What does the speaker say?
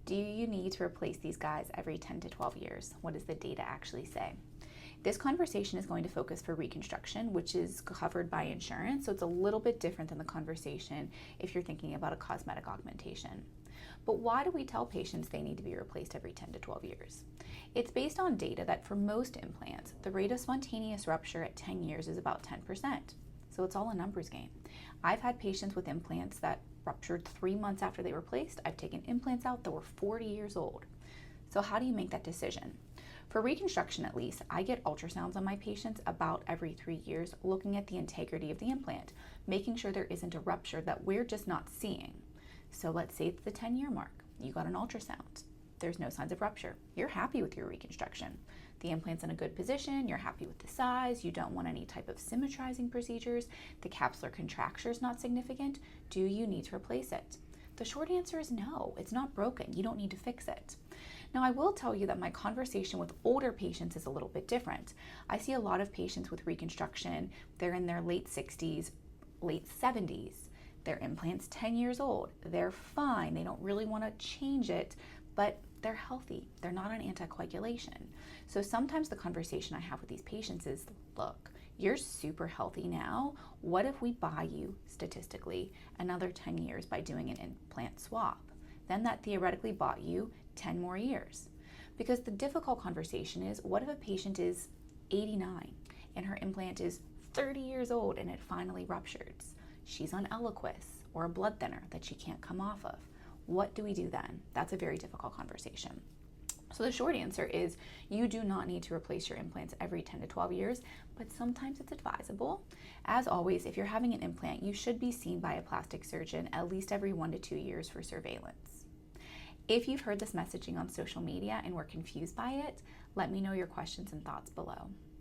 Do you need to replace these guys every 10 to 12 years? What does the data actually say? This conversation is going to focus for reconstruction, which is covered by insurance, so it's a little bit different than the conversation if you're thinking about a cosmetic augmentation. But why do we tell patients they need to be replaced every 10 to 12 years? It's based on data that for most implants, the rate of spontaneous rupture at 10 years is about 10%. So it's all a numbers game. I've had patients with implants that ruptured 3 months after they were placed. I've taken implants out that were 40 years old. So how do you make that decision? For reconstruction at least, I get ultrasounds on my patients about every 3 years, looking at the integrity of the implant, making sure there isn't a rupture that we're just not seeing. So let's say it's the 10-year mark. You got an ultrasound. There's no signs of rupture. You're happy with your reconstruction. The implant's in a good position. You're happy with the size. You don't want any type of symmetrizing procedures. The capsular contracture is not significant. Do you need to replace it? The short answer is no. It's not broken. You don't need to fix it. Now, I will tell you that my conversation with older patients is a little bit different. I see a lot of patients with reconstruction. They're in their late 60s, late 70s. Their implant's 10 years old. They're fine. They don't really want to change it, but they're healthy. They're not on anticoagulation. So sometimes the conversation I have with these patients is, look, you're super healthy now. What if we buy you, statistically, another 10 years by doing an implant swap? Then that theoretically bought you 10 more years. Because the difficult conversation is, what if a patient is 89 and her implant is 30 years old and it finally ruptures? She's on Eliquis or a blood thinner that she can't come off of. What do we do then? That's a very difficult conversation. So the short answer is you do not need to replace your implants every 10 to 12 years, but sometimes it's advisable. As always, if you're having an implant, you should be seen by a plastic surgeon at least every 1 to 2 years for surveillance. If you've heard this messaging on social media and were confused by it, let me know your questions and thoughts below.